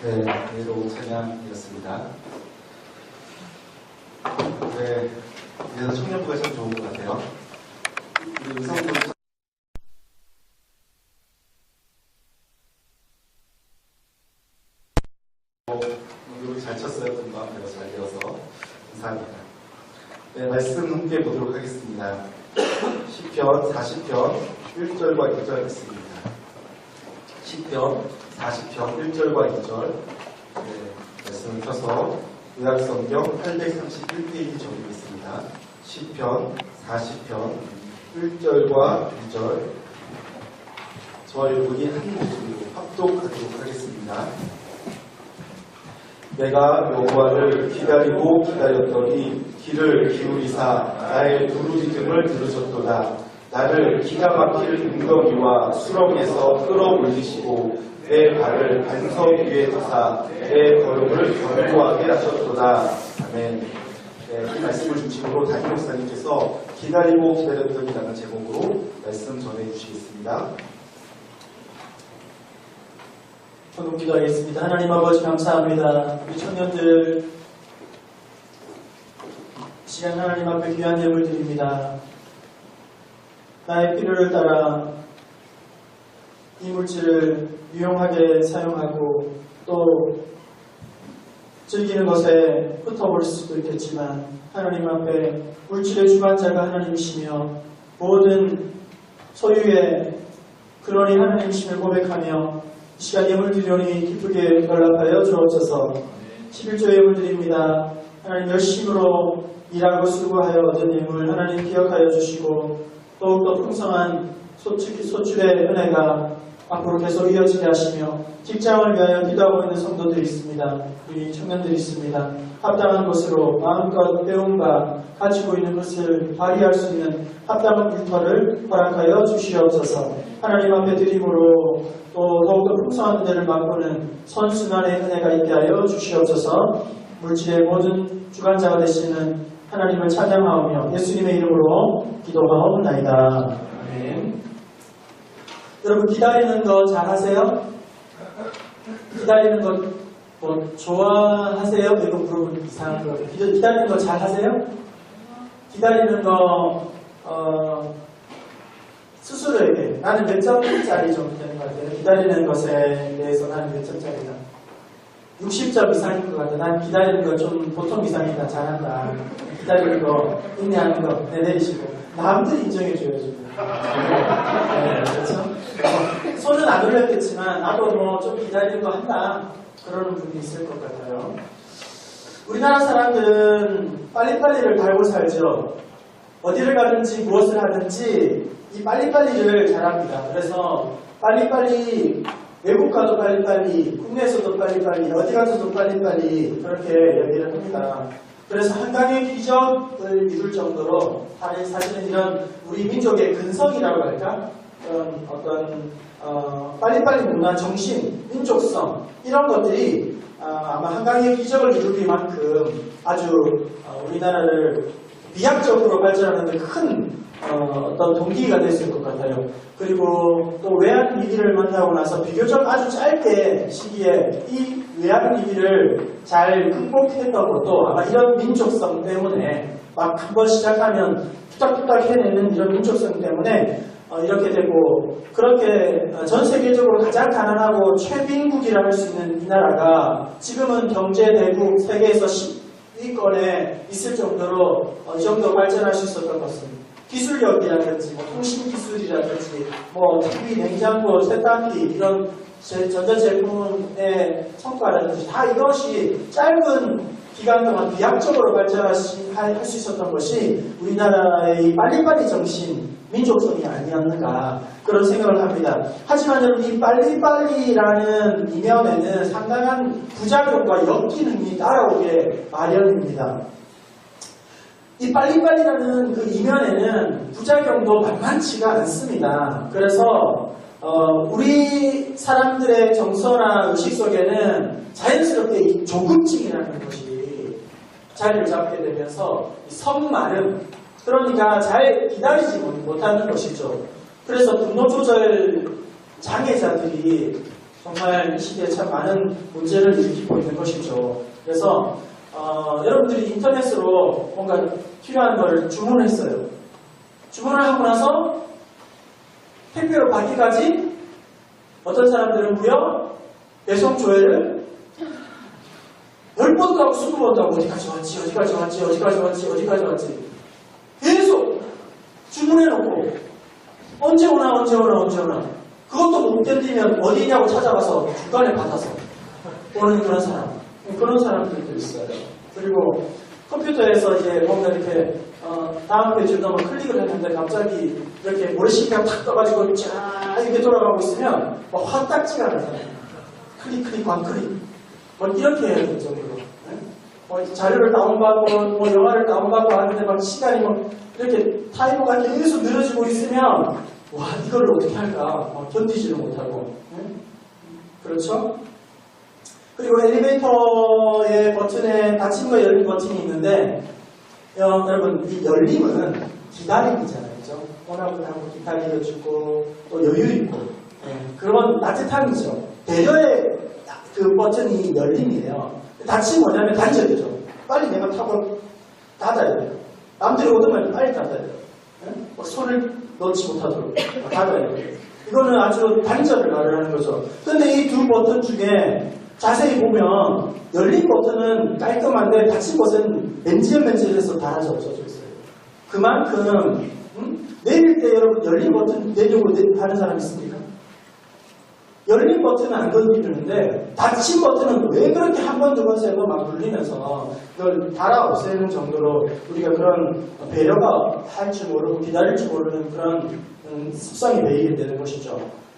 네, 예로 찬양이었습니다. 네, 그래서 청년부가 참 좋은 것 같아요. 우리 의성부 여기 잘 쳤어요. 금방 잘 되어서 감사합니다. 네, 말씀 함께 보도록 하겠습니다. 시편 40편 1절과 2절 있습니다. 시편 40편 1절과 2절 네, 말씀을 펴서 의학성경 831페이지 적용했습니다. 시편 40편 1절과 2절 저희 분이 한 목소리로 합독하도록 하겠습니다. 내가 여호와를 기다리고 기다렸더니 귀를 기울이사 나의 부르짖음을 들으셨도다. 나를 기가 막힐 웅덩이와 수렁에서 끌어올리시고 내 발을 반석 위에 두사 내 걸음을 견고하게 하셨도다. 아멘. 네, 이 말씀을 중심으로 담임 목사님께서 기다리고 기다렸더니라는 제목으로 말씀 전해주시겠습니다. 한국 기도하겠습니다. 하나님 아버지 감사합니다. 우리 청년들 시간 하나님 앞에 귀한 예물 드립니다. 나의 필요를 따라 이 물질을 유용하게 사용하고 또 즐기는 것에 흩어버릴 수도 있겠지만 하나님 앞에 물질의 주관자가 하나님이시며 모든 소유의 근원이 하나님이심을 고백하며 이 시간 예물 드리오니 기쁘게 연락하여 주옵소서. 11조 예물 드립니다. 하나님 열심으로 일하고 수고하여 얻은 예물 하나님 기억하여 주시고 더욱더 풍성한 소출의 은혜가 앞으로 계속 이어지게 하시며 직장을 위하여 기도하고 있는 성도들이 있습니다. 우리 청년들이 있습니다. 합당한 것으로 마음껏 배움과 가지고 있는 것을 발휘할 수 있는 합당한 일터를 허락하여 주시옵소서. 하나님 앞에 드림으로 또 더욱더 풍성한 은혜를 맛보는 선순환의 은혜가 있게 하여 주시옵소서. 물질의 모든 주관자가 되시는 하나님을 찬양하오며 예수님의 이름으로 기도하옵나이다. 아멘. 여러분 기다리는 거 잘하세요? 기다리는 거 뭐 좋아하세요? 이거 물어보면 이상한 거. 기다리는 거 잘하세요? 기다리는 거 스스로에게 나는 몇 점짜리 정도 되는 것 같아요. 기다리는 것에 대해서 나는 몇 점짜리다. 60점 이상인 것 같아. 난 기다리는 거 좀 보통 이상이다. 잘한다. 기다리는 거, 인내하는 거 내리시고 남들이 인정해줘야죠. 네, 그렇죠? 손은 안 올렸겠지만 나도 뭐 좀 기다리는 거 한다. 그러는 분이 있을 것 같아요. 우리나라 사람들은 빨리빨리를 달고 살죠. 어디를 가든지 무엇을 하든지 이 빨리빨리를 잘합니다. 그래서 빨리빨리 외국 가도 빨리빨리, 국내에서도 빨리빨리, 어디 가서도 빨리빨리 그렇게 얘기를 합니다. 그래서 한강의 기적을 이룰 정도로 사실은 이런 우리 민족의 근성이라고 할까? 어떤 빨리빨리 문화 정신, 민족성 이런 것들이 아마 한강의 기적을 이루기만큼 아주 우리나라를 미학적으로 발전하는 데 큰 어떤 동기가 됐을 것 같아요. 그리고 또 외환 위기를 만나고 나서 비교적 아주 짧게 시기에 이 외환 위기를 잘 극복했던 것도 아마 이런 민족성 때문에 막 한번 시작하면 뚝딱뚝딱 해내는 이런 민족성 때문에 이렇게 되고 그렇게 전 세계적으로 가장 가난하고 최빈국이라 할 수 있는 이 나라가 지금은 경제대국 세계에서 10위권에 있을 정도로 이 정도 발전할 수 있었던 것은 기술력이라든지 뭐 통신기술이라든지 뭐 TV, 냉장고, 세탁기 이런 전자제품의 성과라든지 다 이것이 짧은 기간 동안 비약적으로 발전할 수 있었던 것이 우리나라의 빨리빨리 정신, 민족성이 아니었는가 그런 생각을 합니다. 하지만 여러분 이 빨리빨리라는 이면에는 상당한 부작용과 역기능이 따라오게 마련입니다. 이 빨리빨리라는 그 이면에는 부작용도 만만치가 않습니다. 그래서 우리 사람들의 정서나 의식 속에는 자연스럽게 이 조급증이라는 것이 자리를 잡게 되면서 성마름, 그러니까 잘 기다리지 못하는 것이죠. 그래서 분노 조절 장애자들이 정말 이 시대에 참 많은 문제를 일으키고 있는 것이죠. 그래서 여러분들이 인터넷으로 뭔가 필요한 걸 주문을 했어요. 주문을 하고 나서 택배로 받기까지 어떤 사람들은 무려 배송 조회를 10번도 하고 20번도 하고 어디까지 왔지, 어디까지 왔지, 어디까지 왔지, 어디까지 왔지. 계속 주문해놓고 언제 오나, 언제 오나, 언제 오나. 그것도 못 견디면 어디냐고 찾아가서 중간에 받아서 오는 그런 사람. 그런 사람들도 있어요. 그리고 컴퓨터에서 이제 뭔가 이렇게 다음 페이지를 넘어 클릭을 했는데 갑자기 이렇게 모래시계가 탁 떠가지고 쫙 이렇게 돌아가고 있으면 막 화딱지가 나요. 클릭, 광클릭. 뭐 이렇게 해야 될 정도로. 자료를 다운받고, 뭐 영화를 다운받고 하는데 막 시간이 막 이렇게 타이머가 계속 늘어지고 있으면 와, 이걸 어떻게 할까? 견디지를 못하고. 그렇죠? 그리고 엘리베이터의 버튼에 닫힌 거 열린 버튼이 있는데, 여러분, 이 열림은 기다림이잖아요. 그죠? 오나분하고 기다려주고, 또 여유있고, 그런 따뜻함이죠. 배려의 그 버튼이 열림이에요. 닫힌 뭐냐면 단절이죠. 빨리 내가 타고 닫아야 돼요. 남들이 오더만 빨리 닫아야 돼요. 손을 넣지 못하도록 닫아야 돼요. 이거는 아주 단절을 말하는 거죠. 근데 이 두 버튼 중에 자세히 보면 열린 버튼은 깔끔한데 닫힌 것은 맨질맨질해서 달아져져 있어요. 그만큼 내릴 때 여러분 열린 버튼 내려고 하는 사람 있습니까? 열린 버튼은 안 건드리는데 닫힌 버튼은 왜 그렇게 한 번, 두 번, 세 번 막 눌리면서 그걸 달아 없애는 정도로 우리가 그런 배려가 할 줄 모르고 기다릴 줄 모르는 그런 습성이 배이게 되는 것이죠.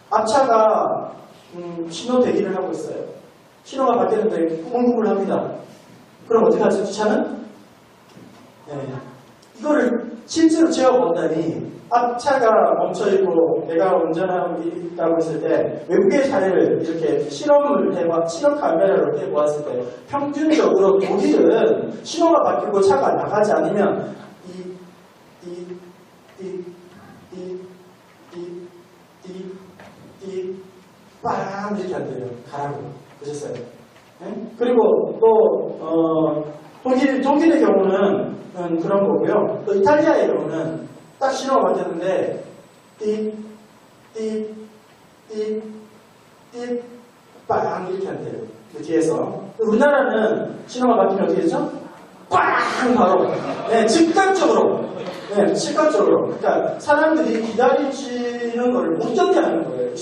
앞차가 신호 대기를 하고 있어요. 신호가 바뀌는데 꾸물꾸물합니다. 그럼 어떻게 하죠? 차는? 이거를 실제로 재어본다니 앞차가 멈춰있고 내가 운전하고 있다고 했을 때 외국의 사례를 이렇게 실험 카메라로 해보았을 때 평균적으로 독일은 신호가 바뀌고 차가 나가지 않으면 빵 이렇게 안 돼요. 가라고. 보셨어요? 그리고 또 독일의 경우는 그런 거고요. 또 이탈리아의 경우는 딱 신호가 바뀌었는데 빵 이렇게 안 돼요. 그 뒤에서. 우리나라는 신호가 바뀌면 어떻게 되죠? 빵 바로 즉각적으로 그러니까 사람들이 기다리시는 걸 못 견뎌하는 거예요.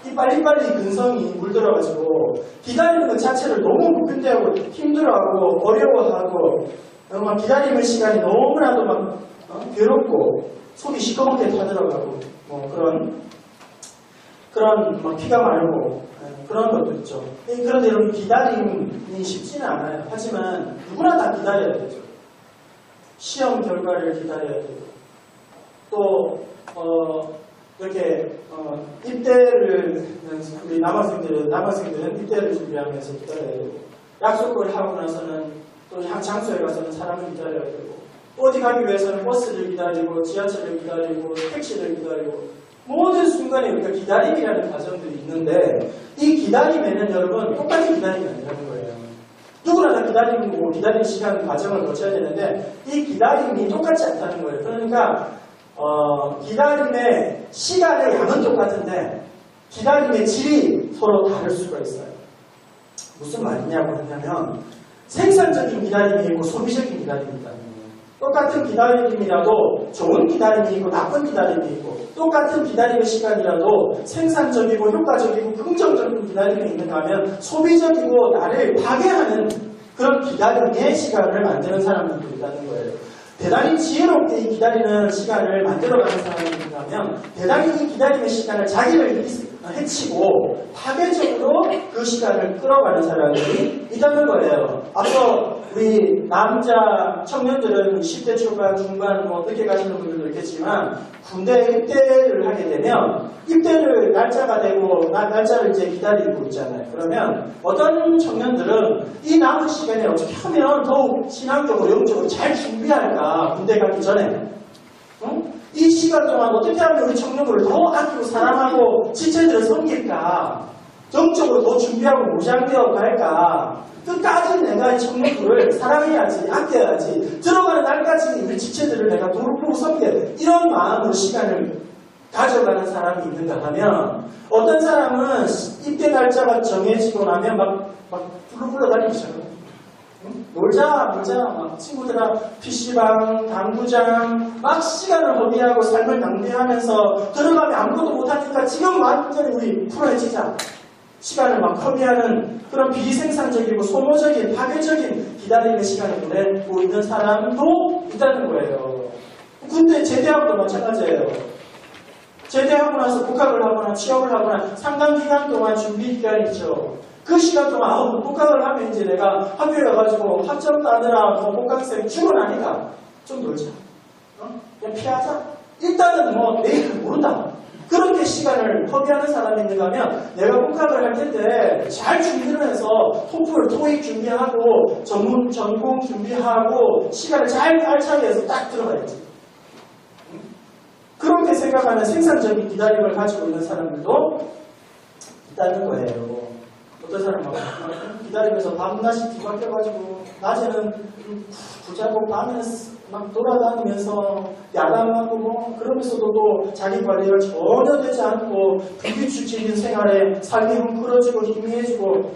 이 빨리빨리 근성이 물들어가지고 기다리는 것 자체를 너무 못 견뎌하고 힘들어하고 어려워하고 막 기다리는 시간이 너무나도 막 괴롭고 속이 시커멓게 타들어가고 그런 막 피가 마르고 그런 것도 있죠. 그런데 여러분 기다림이 쉽지는 않아요. 하지만 누구나 다 기다려야 되죠. 시험 결과를 기다려야 되고 또 이렇게 입대를 우리 남학생들은 입대를 준비하면서 기다려야 되고 약속을 하고 나서는 또 장소에 가서는 사람을 기다려야 되고 어디 가기 위해서는 버스를 기다리고 지하철을 기다리고 택시를 기다리고 모든 순간에 우리가 기다림이라는 과정들이 있는데 이 기다림에는 여러분 똑같이 기다림이 아니라는 거예요. 누구나 다 기다리고 기다리는 시간 과정을 거쳐야 되는데 이 기다림이 똑같지 않다는 거예요. 그러니까 기다림의 시간의 양은 똑같은데 기다림의 질이 서로 다를 수가 있어요. 무슨 말이냐고 하냐면 생산적인 기다림이 있고 소비적인 기다림이 있다는 거예요. 똑같은 기다림이라도 좋은 기다림이 있고 나쁜 기다림이 있고 똑같은 기다림의 시간이라도 생산적이고 효과적이고 긍정적인 기다림이 있는가 하면 소비적이고 나를 파괴하는 그런 기다림의 시간을 만드는 사람들도 있다는 거예요. 대단히 지혜롭게 이 기다리는 시간을 만들어가는 사람이 있다면 대단히 이 기다림의 시간을 자기를 해치고 파괴적으로 그 시간을 끌어가는 사람들이 있다는 거예요. 앞서 우리 남자 청년들은 10대 초반, 중반 늦게 가시는 분들도 있겠지만 군대 입대를 하게 되면 입대를 날짜가 되고 날짜를 이제 기다리고 있잖아요. 그러면 어떤 청년들은 이 남은 시간에 어떻게 하면 더욱 신앙적으로 영적으로 잘 준비할까 군대 가기 전에 이 시간 동안 어떻게 하면 우리 청년들을 더 아끼고 사랑하고 지체들을 섬길까 정적으로 더 준비하고 무장되어 갈까? 끝까지 내가 이 천국을 사랑해야지, 아껴야지, 들어가는 날까지 우리 지체들을 내가 도롭보고 섬게, 이런 마음으로 시간을 가져가는 사람이 있는가 하면, 어떤 사람은 입대 날짜가 정해지고 나면 막 불러 다니기 시작해요. 놀자, 막 친구들랑 PC방, 당구장, 막 시간을 허비하고 삶을 낭비하면서 들어가면 아무것도 못하니까 지금 완전히 우리 풀어지자. 시간을 막 허비하는 그런 비생산적이고 소모적인 파괴적인 기다림의 시간을 보내고 있는 사람도 있다는 거예요. 군대 제대하고도 마찬가지예요. 제대하고 나서 복학을 하거나 취업을 하거나 상당 기간 동안 준비 기간이 있죠. 그 시간 동안 복학을 하면 이제 내가 학교에 가가지고 학점 따느라 복학생 출근하니까 좀 놀자. 그냥 피하자. 일단은 내일을 모른다. 그렇게 시간을 허비하는 사람이 있는가 하면 내가 복학을 할 텐데 잘 준비를 해서 토플, 토익 준비하고 전공 준비하고 시간을 잘 알차게 해서 딱 들어가야지. 그렇게 생각하는 생산적인 기다림을 가지고 있는 사람들도 있다는 거예요. 어떤 사람은 기다리면서 밤낮이 뒤바뀌어가지고 낮에는 부자고 밤에는 막 돌아다니면서 야단하고 그러면서도 또 자기 관리가 전혀 되지 않고 불규칙적인 생활에 삶이 헝클어지고 희미해지고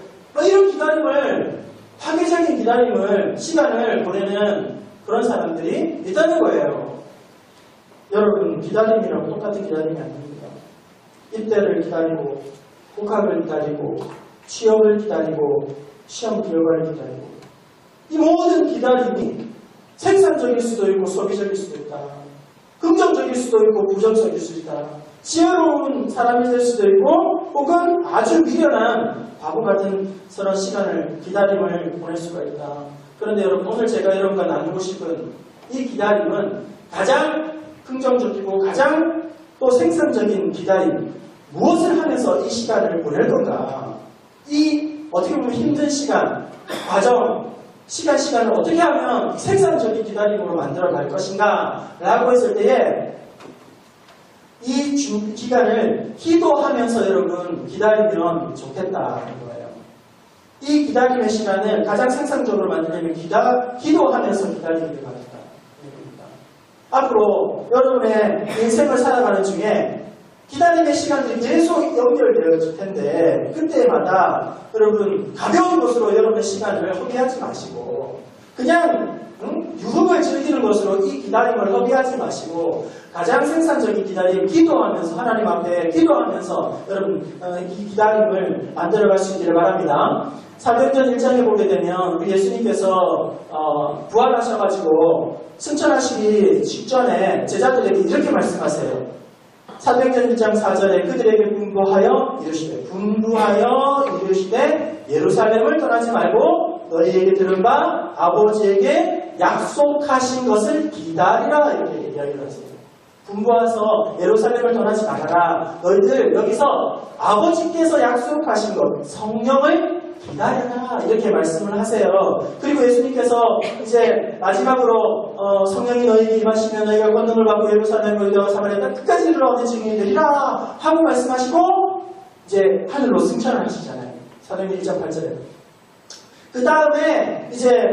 이런 기다림을, 파괴적인 기다림을, 시간을 보내는 그런 사람들이 있다는 거예요. 여러분, 기다림이랑 똑같은 기다림이 아닙니다. 입대를 기다리고 복학을 기다리고 취업을 기다리고 시험 결과를 기다리고 이 모든 기다림이 생산적일 수도 있고 소비적일 수도 있다. 긍정적일 수도 있고 부정적일 수도 있다. 지혜로운 사람이 될 수도 있고 혹은 아주 미련한 바보 같은 그런 시간을, 기다림을 보낼 수가 있다. 그런데 여러분, 오늘 제가 여러분과 나누고 싶은 이 기다림은 가장 긍정적이고 가장 또 생산적인 기다림, 무엇을 하면서 이 시간을 보낼 건가? 이 어떻게 보면 힘든 시간, 과정, 시간을 어떻게 하면 생산적인 기다림으로 만들어 갈 것인가 라고 했을 때에 이 기간을 기도하면서 여러분 기다리면 좋겠다는 거예요. 이 기다림의 시간을 가장 생산적으로 만들려면 기도하면서 기다리기를 바랍니다. 앞으로 여러분의 인생을 살아가는 중에 기다림의 시간들이 계속 연결되어질 텐데 그때마다 여러분 가벼운 것으로 여러분의 시간을 허비하지 마시고 그냥 유흥을 즐기는 것으로 이 기다림을 허비하지 마시고 가장 생산적인 기다림, 기도하면서 하나님 앞에 기도하면서 여러분 이 기다림을 만들어갈 수 있기를 바랍니다. 사도행전 1장에 보게 되면 우리 예수님께서 부활하셔가지고 승천하시기 직전에 제자들에게 이렇게 말씀하세요. 사도행전 1장 4절에 그들에게 분부하여 이르시되 예루살렘을 떠나지 말고 너희에게 들은 바 아버지에게 약속하신 것을 기다리라 이렇게 이야기를 하세요. 분부하서 예루살렘을 떠나지 말아라. 너희들 여기서 아버지께서 약속하신 것 성령을 기다려라 이렇게 말씀을 하세요. 그리고 예수님께서 이제 마지막으로 성령이 너희에게 임하시면 너희가 권능을 받고 예루살렘을 이르러 사마리아 끝까지 이르러 얻는 증인이 되리라 하고 말씀하시고 이제 하늘로 승천을 하시잖아요. 사도행전 1장 8절에. 그 다음에 이제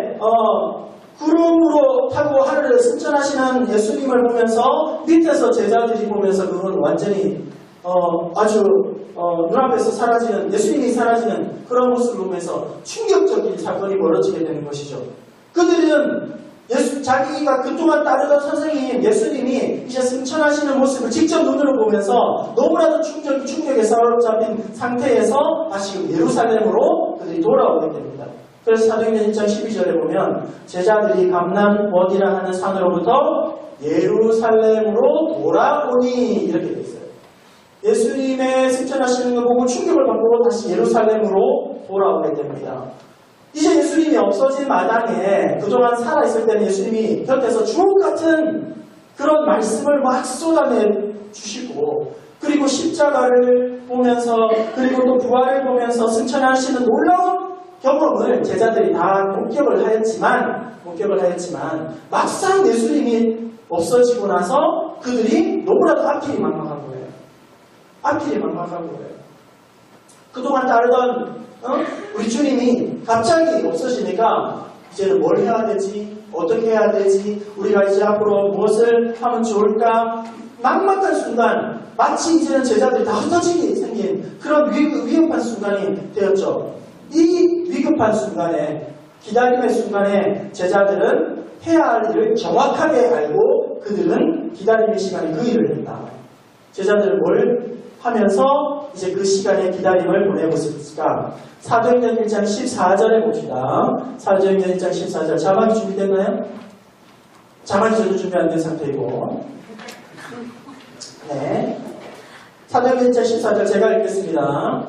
구름으로 타고 하늘을 승천하시는 예수님을 보면서 밑에서 제자들이 보면서 그건 완전히 아주 눈앞에서 사라지는, 예수님이 사라지는 그런 모습을 보면서 충격적인 사건이 벌어지게 되는 것이죠. 그들은 자기가 그동안 따르던 선생님 예수님이 이제 승천하시는 모습을 직접 눈으로 보면서 너무나도 충격에 사로잡힌 상태에서 다시 예루살렘으로 그들이 돌아오게 됩니다. 그래서 사도행전 1장 12절에 보면 제자들이 감람원이라 하는 산으로부터 예루살렘으로 돌아오니 이렇게 되어 있어요. 예수님의 승천하시는 걸 보고 충격을 받고 다시 예루살렘으로 돌아오게 됩니다. 이제 예수님이 없어진 마당에 그동안 살아있을 때는 예수님이 곁에서 주옥 같은 그런 말씀을 막 쏟아내 주시고 그리고 십자가를 보면서 그리고 또 부활을 보면서 승천하시는 놀라운 경험을 제자들이 다 목격을 하였지만 막상 예수님이 없어지고 나서 그들이 너무나도 앞길이 막막한 거예요. 그동안 따르던 우리 주님이 갑자기 없어지니까 이제는 뭘 해야 되지? 어떻게 해야 되지? 우리가 이제 앞으로 무엇을 하면 좋을까? 막막한 순간, 마치 이제는 제자들이 다 흩어지게 생긴 그런 위급한 순간이 되었죠. 이 위급한 순간에, 기다림의 순간에 제자들은 해야 할 일을 정확하게 알고 그들은 기다림의 시간에 그 일을 했다. 제자들은 뭘 하면서 이제 그 시간에 기다림을 보내고 있을까? 사도행전 1장 14절에 봅시다. 사도행전 1장 14절. 자막이 준비됐나요? 자막이 전혀 준비 안 된 상태이고. 네. 사도행전 1장 14절 제가 읽겠습니다.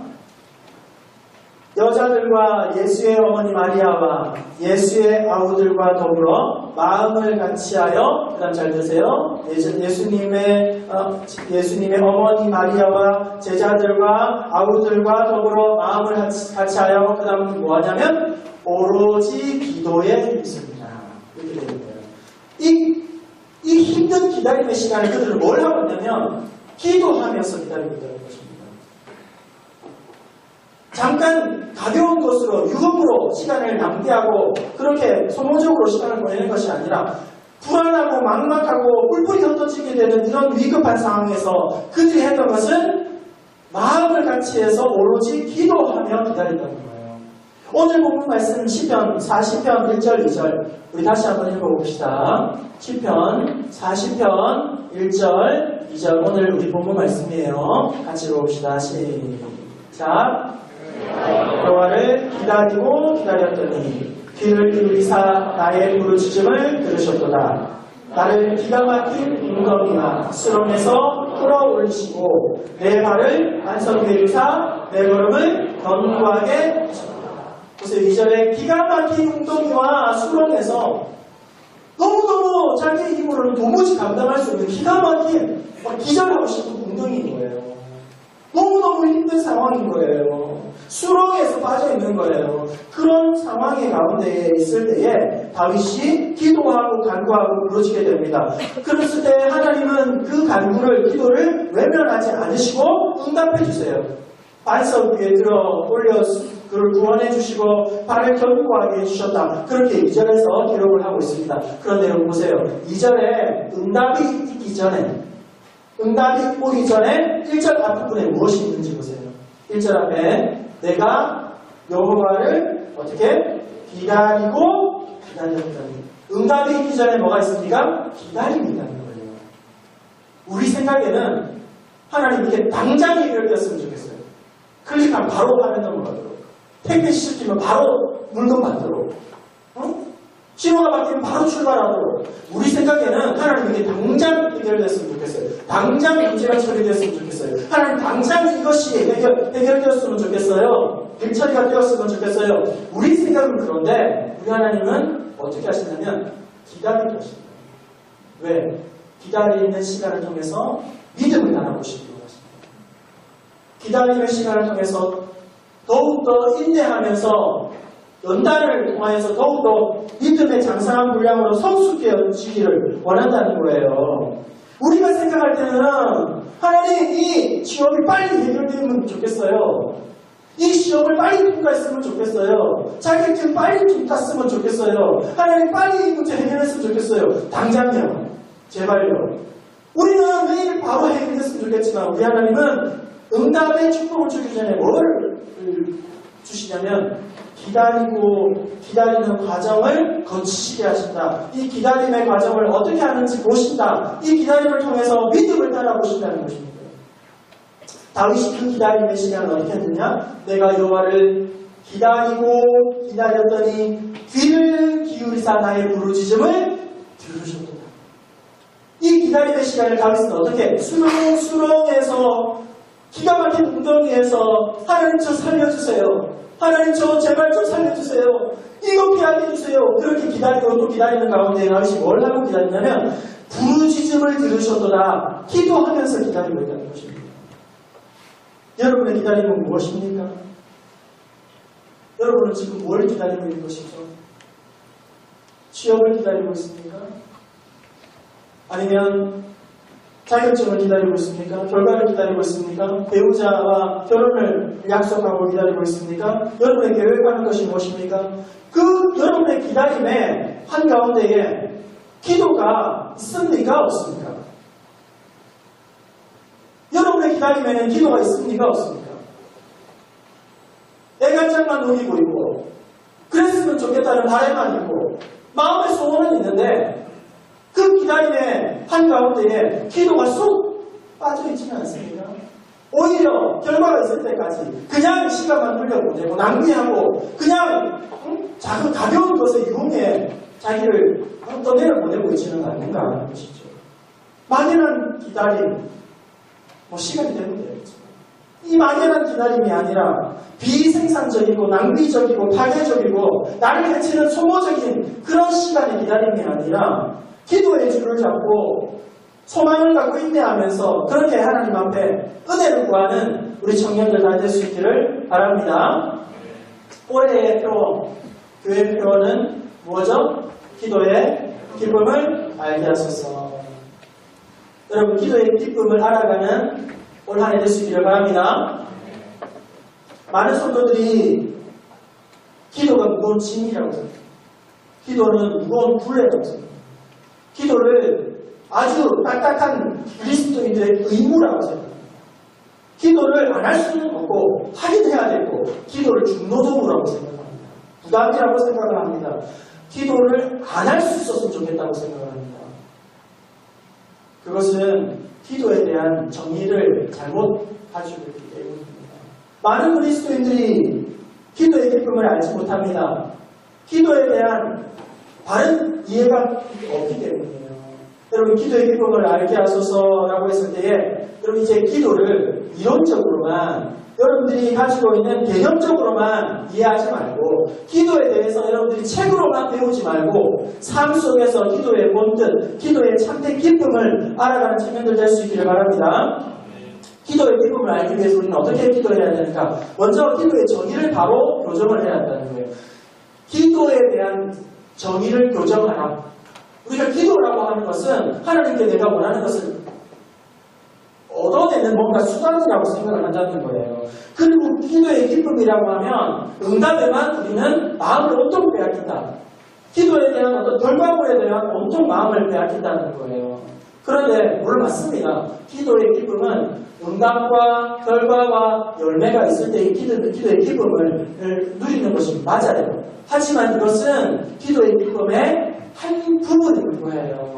여자들과 예수의 어머니 마리아와 예수의 아우들과 더불어 마음을 같이하여, 그 다음 잘 들으세요. 예수님의 어머니 마리아와 제자들과 아우들과 더불어 마음을 같이하여, 그 다음 뭐 하냐면 오로지 기도에 있습니다. 이렇게 되는 거예요. 이 힘든 기다림의 시간에 그들은 뭘 하고 있냐면 기도하면서 기다리고 있다는 것입니다. 잠깐 가벼운 것으로 유흥으로 시간을 낭비하고 그렇게 소모적으로 시간을 보내는 것이 아니라 불안하고 막막하고 뿔뿔이 흩어지게 되는 이런 위급한 상황에서 그들이 했던 것은 마음을 같이 해서 오로지 기도하며 기다린다는 거예요. 오늘 본문 말씀 시편 40편 1절 2절 우리 다시 한번 읽어봅시다. 시편 40편 1절 2절 오늘 우리 본문 말씀이에요. 같이 읽어봅시다. 시작. 여호와를 기다리고 기다렸더니 귀를 기울이사 나의 부르짖음을 들으셨도다. 나를 기가 막힌 웅덩이와 수렁에서 끌어올리시고 내 발을 안성 위에 두사 내 걸음을 견고하게 하셨도다. 보세요. 2절에 기가 막힌 웅덩이와 수렁에서 너무너무 자기의 힘으로는 도무지 감당할 수 없는 기가 막힌 기절하고 싶은 웅덩이인 거예요. 너무너무 힘든 상황인 거예요. 수렁에서 빠져있는 거예요. 그런 상황의 가운데에 있을 때에 다윗이 기도하고 간구하고 부르짖게 됩니다. 그랬을 때 하나님은 그 간구를, 기도를 외면하지 않으시고 응답해 주세요. 반석 위에 들어 올려 그를 구원해 주시고 발을 견고하게 해주셨다. 그렇게 2절에서 기록을 하고 있습니다. 그런데 여러분 보세요. 2절에 응답이 있기 전에, 응답이 오기 전에 1절 앞부분에 무엇이 있는지 보세요. 1절 앞에 내가 여호와를 어떻게? 기다리고 기다렸더니. 응답이 있기 전에 뭐가 있습니까? 기다림이 있다는 거예요. 우리 생각에는 하나님 이렇게 당장 해결됐으면 좋겠어요. 클릭하면 바로 화면 넘어가도록. 택배 시키면 바로 물건 받도록. 신호가 바뀌면 바로 출발하도록. 우리 생각에는 하나님 이게 당장 해결됐으면 좋겠어요. 당장 문제가 처리됐으면 좋겠어요. 하나님 당장 이것이 해결되었으면 좋겠어요. 일처리가 되었으면 좋겠어요. 우리 생각은 그런데 우리 하나님은 어떻게 하시냐면 기다리게 하십니다. 왜? 기다리는 시간을 통해서 믿음을 나눠보시기로 하십니다. 기다리는 시간을 통해서 더욱더 인내하면서 연단을 통하여서 더욱더 믿음의 장성한 분량으로 성숙해지기를 원한다는 거예요. 우리가 생각할 때는 하나님 이 취업이 빨리 해결되면 좋겠어요. 이 시험을 빨리 통과했으면 좋겠어요. 자격증 빨리 땄으면 좋겠어요. 하나님 빨리 이 문제 해결했으면 좋겠어요. 당장요. 제발요. 우리는 매일 바로 해결됐으면 좋겠지만 우리 하나님은 응답의 축복을 주기 전에 뭘 주시냐면 기다리는 과정을 거치시게 하신다. 이 기다림의 과정을 어떻게 하는지 보신다. 이 기다림을 통해서 믿음을 따라보신다는 것입니다. 다윗이 그 기다림의 시간을 어떻게 했느냐? 내가 여호와를 기다리고 기다렸더니 귀를 기울이사 나의 부르짖음을 들으셨도다. 이 기다림의 시간을 다윗은 어떻게? 수렁에서 기가 막힌 웅덩이에서 하나님 저 살려주세요. 하나님 저 제발 좀 살려주세요. 이거 피하게 해주세요. 그렇게 기다리고 또 기다리는 가운데 다윗이 뭘 하고 기다리냐면 부르짖음을 들으셨도다. 기도하면서 기다리고 있다는 것입니다. 여러분의 기다림은 무엇입니까? 여러분은 지금 뭘 기다리고 있는 것이죠? 취업을 기다리고 있습니까? 아니면 자격증을 기다리고 있습니까? 결과를 기다리고 있습니까? 배우자와 결혼을 약속하고 기다리고 있습니까? 여러분의 계획하는 것이 무엇입니까? 그 여러분의 기다림의 한가운데에 기도가 있습니까? 없습니까? 여러분의 기다림에는 기도가 있습니까? 없습니까? 애간장만 누리고 있고 그랬으면 좋겠다는 바람만 있고 마음의 소원은 있는데 그 기다림의 한가운데에 기도가 쏙 빠져있지는 않습니까? 오히려 결과가 있을 때까지 그냥 시간만 흘려보내고 낭비하고 그냥 작은 가벼운 것에 유흥에 자기를 떠내려 보내고 있지는 않는가 하는 것이죠. 막연한 기다림, 시간이 되면 되겠죠. 이 막연한 기다림이 아니라 비생산적이고 낭비적이고 파괴적이고 나를 해치는 소모적인 그런 시간의 기다림이 아니라 기도의 줄을 잡고 소망을 갖고 인내하면서 그렇게 하나님 앞에 은혜를 구하는 우리 청년들 다 될 수 있기를 바랍니다. 올해의 표, 교회 표는 뭐죠? 기도의 기쁨을 알게 하소서. 여러분 기도의 기쁨을 알아가는 올 한 해 될 수 있기를 바랍니다. 많은 성도들이 기도가 무거운 짐이라고 생각합니다. 기도는 무거운 굴레라고 생각합니다. 기도를 아주 딱딱한 그리스도인들의 의무라고 생각합니다. 기도를 안 할 수는 없고 하긴 해야 되고 기도를 중노동으로 생각합니다. 부담이라고 생각을 합니다. 기도를 안 할 수 있었으면 좋겠다고 생각을 합니다. 그것은 기도에 대한 정의를 잘못 가지고 있기 때문입니다. 많은 그리스도인들이 기도의 기쁨을 알지 못합니다. 기도에 대한 바른 이해가 없기 때문이에요. 여러분 기도의 기쁨을 알게 하소서라고 했을 때에 여러분 이제 기도를 이론적으로만 여러분들이 가지고 있는 개념적으로만 이해하지 말고 기도에 대해서 여러분들이 책으로만 배우지 말고 삶 속에서 기도의 본뜻, 기도의 참된 기쁨을 알아가는 청년들 될 수 있기를 바랍니다. 기도의 기쁨을 알기 위해서 우리는 어떻게 기도해야 되는가? 먼저 기도의 정의를 바로 교정을 해야 한다는 거예요. 기도에 대한 정의를 교정하라. 우리가 기도라고 하는 것은 하나님께 내가 원하는 것을 얻어내는 뭔가 수단이라고 생각을 한다는 거예요. 그리고 기도의 기쁨이라고 하면 응답에만 우리는 마음을 온통 빼앗긴다. 기도에 대한 어떤 결과물에 대한 온통 마음을 빼앗긴다는 거예요. 그런데 물론 맞습니다. 기도의 기쁨은 응답과 결과와 열매가 있을 때의 기도의 기쁨을 누리는 것이 맞아요. 하지만 이것은 기도의 기쁨의 한 부분인 거예요.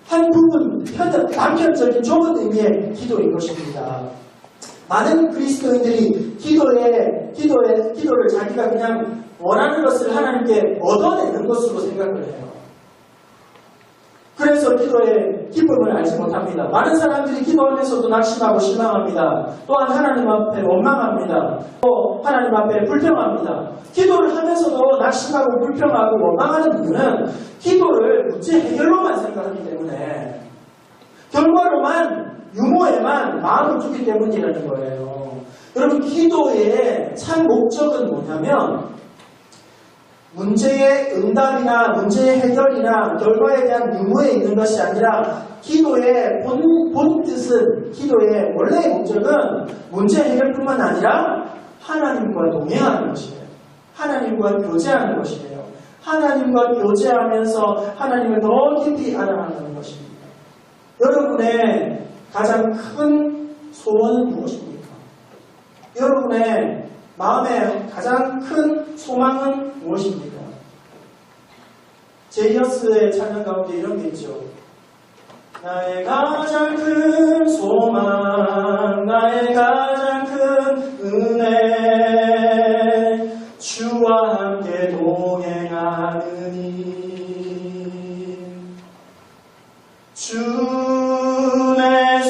한 부분, 단편적인 좁은 의미의 기도인 것입니다. 많은 그리스도인들이 기도를 자기가 그냥 원하는 것을 하나님께 얻어내는 것으로 생각을 해요. 그래서 기도의 기쁨을 알지 못합니다. 많은 사람들이 기도하면서도 낙심하고 실망합니다. 또한 하나님 앞에 원망합니다. 또 하나님 앞에 불평합니다. 기도를 하면서도 낙심하고 불평하고 원망하는 이유는 기도를 문제 해결로만 생각하기 때문에 결과로만 유머에만 마음을 두기 때문이라는 거예요. 여러분 기도의 참 목적은 뭐냐면 문제의 응답이나 문제의 해결이나 결과에 대한 유무에 있는 것이 아니라 기도의 본뜻은 기도의 원래의 목적은 문제 해결뿐만 아니라 하나님과 동행하는 것이에요. 하나님과 교제하는 것이에요. 하나님과 교제하면서 하나님을 더 깊이 알아가는 것입니다. 여러분의 가장 큰 소원은 무엇입니까? 여러분의 마음의 가장 큰 소망은 무엇입니까? 제이어스의 찬양 가운데 이런 게 있죠. 나의 가장 큰 소망, 나의 가장 큰 은혜, 주와 함께 동행하느니 주 내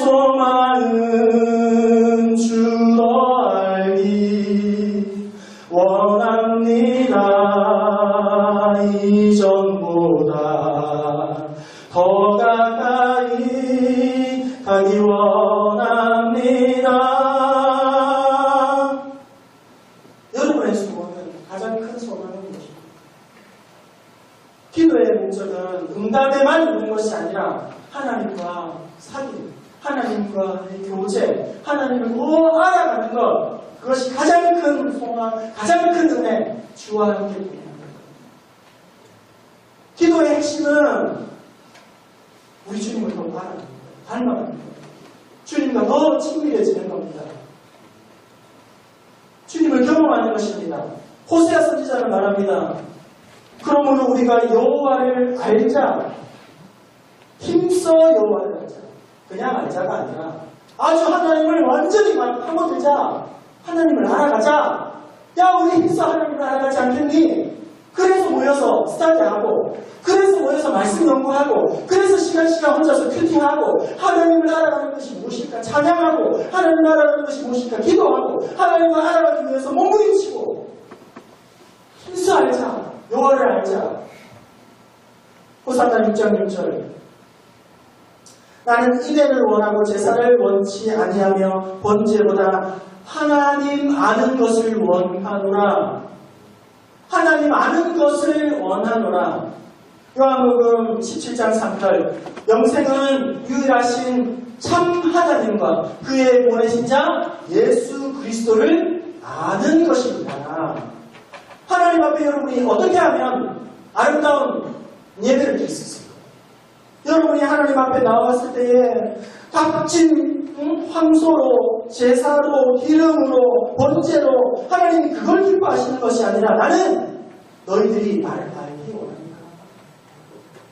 소망은 주로 알기 원합니다. 이전보다 더 가까이 가기 원합니다. 하나님을 더 알아가는 것, 그것이 가장 큰 소망, 가장 큰 은혜, 주와 함께 동행하는 것. 기도의 핵심은 우리 주님을 더 알아가는 거예요. 닮아가는 거예요. 주님과 더 친밀해지는 겁니다. 주님을 경험하는 것입니다. 호세아 선지자는 말합니다. 그러므로 우리가 여호와를 알자. 힘써 여호와를 알자. 그냥 알자가 아니라 아주 하나님을 완전히 파고들자. 하나님을 알아가자. 야, 우리 힘써 하나님을 알아가지 않겠니? 그래서 모여서 스타디하고, 그래서 모여서 말씀 연구하고, 그래서 시간 혼자서 큐팅하고, 하나님을 알아가는 것이 무엇일까? 찬양하고, 하나님을 알아가는 것이 무엇일까? 기도하고, 하나님을 알아가기 위해서 몸부림치고, 힘써 알자. 여호와를 알자. 호산나 6장 6절. 나는 이대를 원하고 제사를 원치 아니하며 번제보다 하나님 아는 것을 원하노라. 하나님 아는 것을 원하노라. 요한복음 17장 3절. 영생은 유일하신 참 하나님과 그의 보내신 자 예수 그리스도를 아는 것입니다. 하나님 앞에 여러분이 어떻게 하면 아름다운 예배를 드릴 수 있을까요? 여러분이 하나님 앞에 나왔을 때에 값진 황소로, 제사로, 기름으로, 번제로 하나님이 그걸 기뻐하시는 것이 아니라 나는 너희들이 나를 알기 원한다.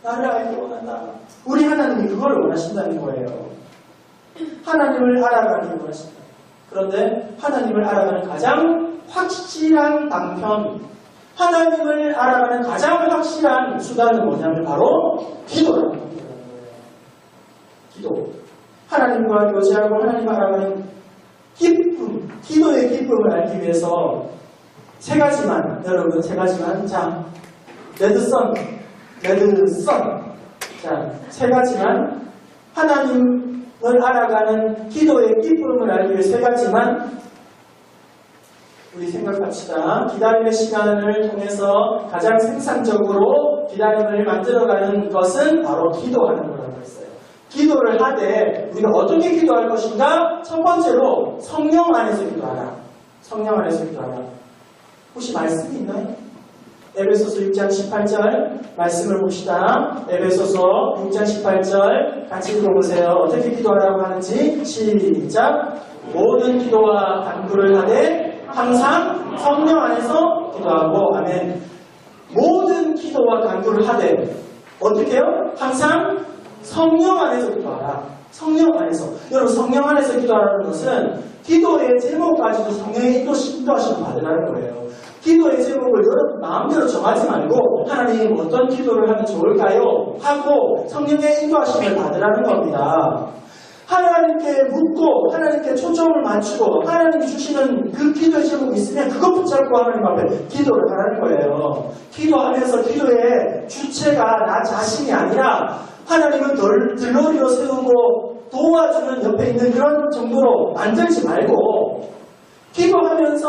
나를 알기 원한다. 우리 하나님이 그걸 원하신다는 거예요. 하나님을 알아가기 원하신다. 그런데 하나님을 알아가는 가장 확실한 방편, 하나님을 알아가는 가장 확실한 수단은 뭐냐면 바로 기도라는 겁니다. 기도. 하나님과 교제하고 하나님을 알아가는 기쁨, 기도의 기쁨을 알기 위해서 세 가지만, 여러분 세 가지만, 자, 레드선. 자, 세 가지만, 하나님을 알아가는 기도의 기쁨을 알기 위해 세 가지만 우리 생각합시다. 기다림의 시간을 통해서 가장 생산적으로 기다림을 만들어가는 것은 바로 기도하는 거라고 했어요. 기도를 하되 우리가 어떻게 기도할 것인가? 첫 번째로 성령 안에서 기도하라. 성령 안에서 기도하라. 혹시 말씀이 있나요? 에베소서 6장 18절 말씀을 봅시다. 에베소서 6장 18절 같이 읽어보세요. 어떻게 기도하라고 하는지 시작. 모든 기도와 간구를 하되 항상 성령 안에서 기도하고. 아멘. 모든 기도와 간구를 하되 어떻게 해요? 항상 성령 안에서 기도하라. 성령 안에서. 여러분 성령 안에서 기도하라는 것은 기도의 제목까지도 성령의 인도하심을 받으라는 거예요. 기도의 제목을 여러분 마음대로 정하지 말고 하나님 어떤 기도를 하면 좋을까요? 하고 성령의 인도하심을 받으라는 겁니다. 하나님께 묻고 하나님께 초점을 맞추고 하나님이 주시는 그 기도의 제목이 있으면 그것 붙잡고 하나님 앞에 기도를 하라는 거예요. 기도하면서 기도의 주체가 나 자신이 아니라 하나님은 들러리로 세우고 도와주는 옆에 있는 그런 정도로 만들지 말고 기도하면서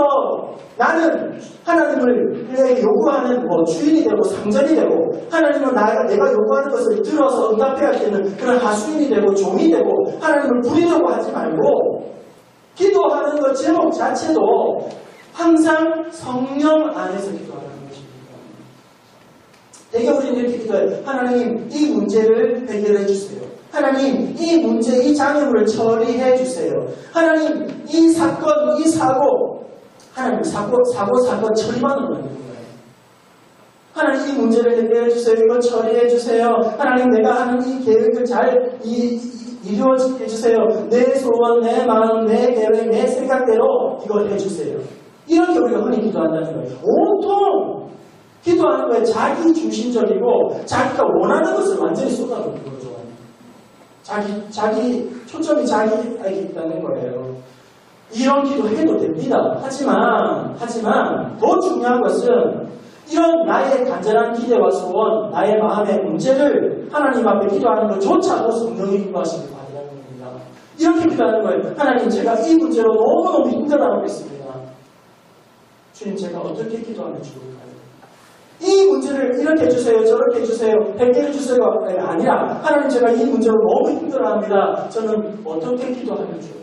나는 하나님을 요구하는 주인이 되고 상전이 되고 하나님은 내가 요구하는 것을 들어서 응답해야 할 때는 그런 하수인이 되고 종이 되고 하나님을 부리려고 하지 말고 기도하는 것 제목 자체도 항상 성령 안에서 기도하는 것입니다. 대개 우리는 이렇게 기도해요. 하나님 이 문제를 해결해 주세요. 하나님 이 문제, 이 장애물을 처리해 주세요. 하나님 이 사건, 이 사고 하나님 사건 처리만 하는 거예요. 하나님 이 문제를 해결해 주세요. 이거 처리해 주세요. 하나님 내가 하는 이 계획을 잘 이루어지게 해주세요. 내 소원, 내 마음, 내 계획, 내 생각대로 이걸 해주세요. 이렇게 우리가 흔히 기도한다는 거예요. 온통 기도하는 거에 자기 중심적이고 자기가 원하는 것을 완전히 쏟아붓는 거죠. 자기 초점이 자기에게 있다는 거예요. 이런 기도 해도 됩니다. 하지만 더 중요한 것은 이런 나의 간절한 기대와 소원, 나의 마음의 문제를 하나님 앞에 기도하는 것조차도 성령의 인도하심을 받으라는 겁니다. 이렇게 기도하는 거예요. 하나님 제가 이 문제로 너무너무 힘들어하고 있습니다. 주님 제가 어떻게 기도하면 좋을까요? 이 문제를 이렇게 해주세요. 저렇게 해주세요. 해결해 주세요가 아니라 하나님 제가 이 문제로 너무 힘들어합니다. 저는 어떻게 기도하면 좋을까요?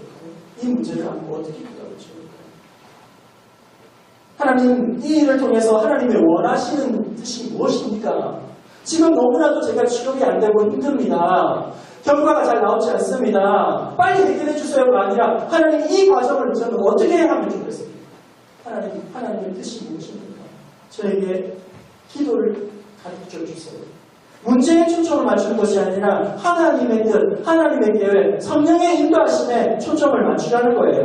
이 문제를 안고 어떻게 기도하고 좋을까요? 하나님, 이 일을 통해서 하나님의 원하시는 뜻이 무엇입니까? 지금 너무나도 제가 취업이 안 되고 힘듭니다. 결과가 잘 나오지 않습니다. 빨리 해결해 주세요가 아니라 하나님 이 과정을 저는 어떻게 하면 좋겠습니까? 하나님의 뜻이 무엇입니까? 저에게 기도를 가르쳐 주세요. 문제에 초점을 맞추는 것이 아니라 하나님의 뜻, 하나님의 계획, 성령의 인도하심에 초점을 맞추라는 거예요.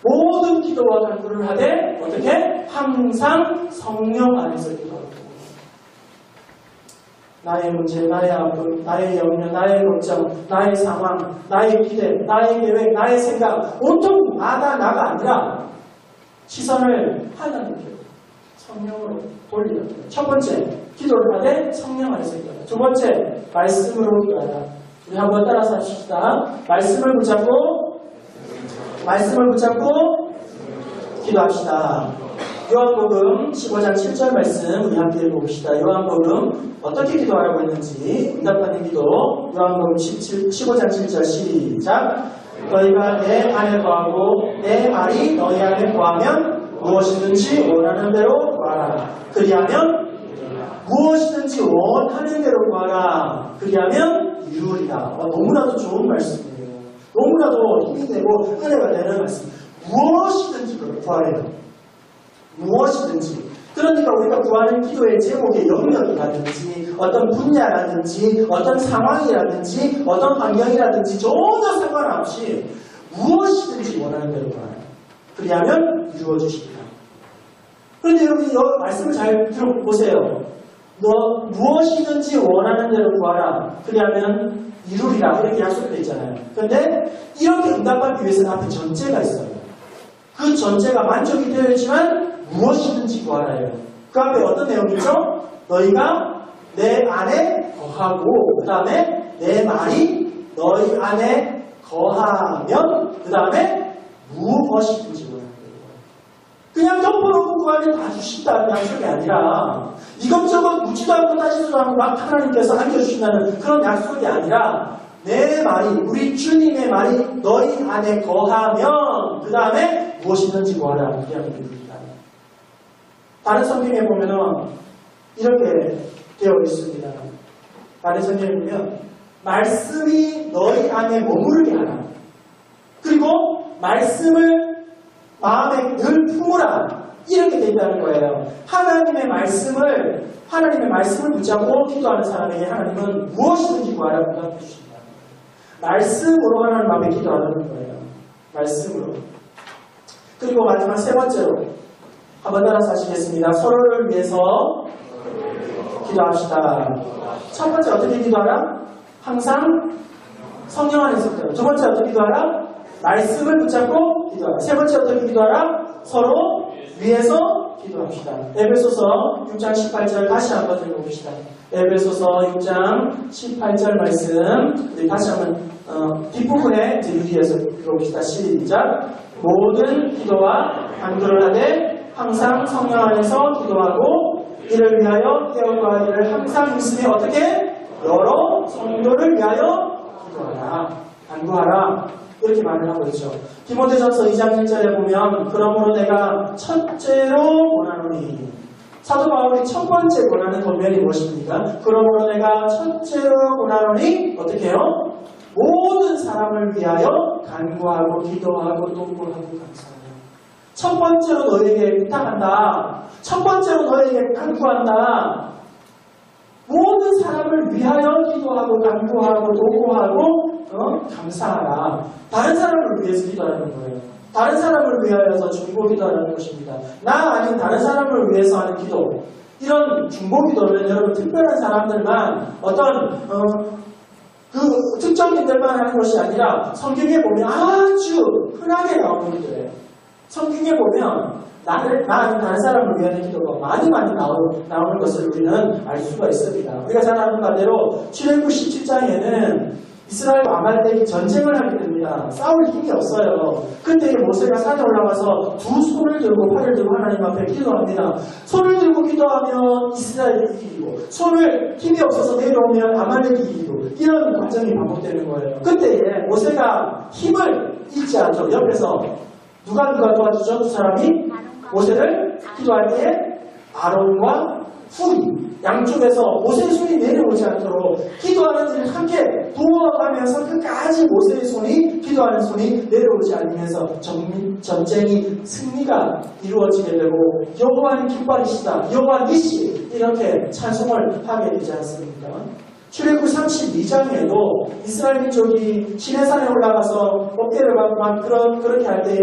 모든 기도와 간구를 하되 어떻게? 항상 성령 안에서 기도하고 나의 문제, 나의 아픔, 나의 염려, 나의 걱정, 나의 상황, 나의 기대, 나의 계획, 나의 생각 온통 나가 아니라 시선을 하나님께로 성령으로 돌리라. 첫 번째, 기도를 하되 성령 안에서 기도하라. 두 번째, 말씀으로 기도하라. 우리 한번 따라서 합시다. 말씀을 붙잡고 기도합시다. 요한복음 15장 7절 말씀 우리 함께 읽어봅시다. 요한복음 어떻게 기도하라고 했는지 응답하는 기도. 요한복음 15장 7절 시작. 너희가 내 안에 거하고 내 말이 너희 안에 거하면 무엇이든지 원하는 대로 구하라. 그리하면 무엇이든지 원하는 대로 구하라. 그리하면 이루리라. 너무나도 좋은 말씀이에요. 너무나도 힘이 되고 은혜가 되는 말씀. 무엇이든지 구하래요. 무엇이든지. 그러니까 우리가 구하는 기도의 제목의 영역이라든지 어떤 분야라든지 어떤 상황이라든지 어떤 환경이라든지 전혀 상관없이 무엇이든지 원하는 대로 구하라. 그리하면 이루어주시리라. 그런데 여러분 이 말씀을 잘 들어보세요. 너 무엇이든지 원하는 대로 구하라. 그리하면 이루리라. 이렇게 약속되어 있잖아요. 그런데 이렇게 응답하기 위해서는 앞에 전제가 있어요. 그 전제가 만족이 되어 있지만 무엇이든지 구하라요. 그 앞에 어떤 내용이죠? 너희가 내 안에 거하고 그 다음에 내 말이 너희 안에 거하면 그 다음에 무엇이든지 원하는 대로. 그냥 덮어놓고 구하면 다 주신다는 약속이 아니라 이것저것 묻지도 않고 따지지도 않고 막 하나님께서 안겨주신다는 그런 약속이 아니라 내 말이 우리 주님의 말이 너희 안에 거하면 그 다음에 무엇이든지 구하라. 그냥 이루리라. 다른 성경에 보면은 이렇게 되어 있습니다. 다른 성경에 보면 말씀이 너희 안에 머무르게 하라. 그리고 말씀을 마음에 늘 품으라. 이렇게 되어 있다는 거예요. 하나님의 말씀을 붙잡고 기도하는 사람에게 하나님은 무엇이든지 구하라고 응답해 주신다. 말씀으로 하나님 앞에 기도하는 거예요. 말씀으로. 그리고 마지막 세 번째로 한번 따라서 하시겠습니다. 서로를 위해서 기도합시다. 첫 번째 어떻게 기도하라? 항상 성령 안에서 기도하라. 두 번째 어떻게 기도하라? 말씀을 붙잡고 기도하라. 세 번째 어떻게 기도하라? 서로 위해서 기도합시다. 에베소서 6장 18절 다시 한번 읽어봅시다. 에베소서 6장 18절 말씀 우리 다시 한번 뒷부분에 유리해서 읽어봅시다. 시작. 모든 기도와 간구를 하되 항상 성령 안에서 기도하고 이를 위하여 깨어가기를 항상 믿음에 어떻게? 여러 성도를 위하여 기도하라. 간구하라. 이렇게 말을 하고 있죠. 디모데전서 2장 1절에 보면 그러므로 내가 첫째로 원하노니 사도 바울이 첫 번째 원하는 권면이 무엇입니까? 그러므로 내가 첫째로 원하노니 어떻게 해요? 모든 사람을 위하여 간구하고 기도하고 동고하고 감사하라. 첫 번째로 너에게 부탁한다. 첫 번째로 너에게 간구한다. 모든 사람을 위하여 기도하고 간구하고 도구하고 감사하라. 다른 사람을 위해서 기도하는 거예요. 다른 사람을 위하여서 중보 기도하는 것입니다. 나 아닌 다른 사람을 위해서 하는 기도. 이런 중보 기도는 여러분 특별한 사람들만 어떤 그 특정인들만 하는 것이 아니라 성경에 보면 아주 흔하게 나오는 기도예요. 성경에 보면 나 아닌 다른 사람을 위한 기도가 많이 나오는 것을 우리는 알 수가 있습니다. 우리가 잘 아는 바대로 출애굽 17장에는 이스라엘과 아말렉이 전쟁을 하게 됩니다. 싸울 힘이 없어요. 그때 모세가 산에 올라가서 두 손을 들고 팔을 들고 하나님 앞에 기도합니다. 손을 들고 기도하면 이스라엘이 이기고 손을 힘이 없어서 내려오면 아말렉이 이기고 이런 과정이 반복되는 거예요. 그때 모세가 힘을 잃지 않죠. 옆에서 누가 도와주죠? 두 사람이 모세를 기도할 때에 아론과 훌이 양쪽에서 모세의 손이 내려오지 않도록 기도하는 일을 함께 도와가면서 끝까지 모세의 손이 기도하는 손이 내려오지 않으면서 전쟁이 승리가 이루어지게 되고 여호와는 기뻐하시다 여호와 니시 이렇게 찬송을 하게 되지 않습니까? 출애굽 32장에도 이스라엘 민족이 시내산에 올라가서 어깨를 박고 막 그렇게 할 때에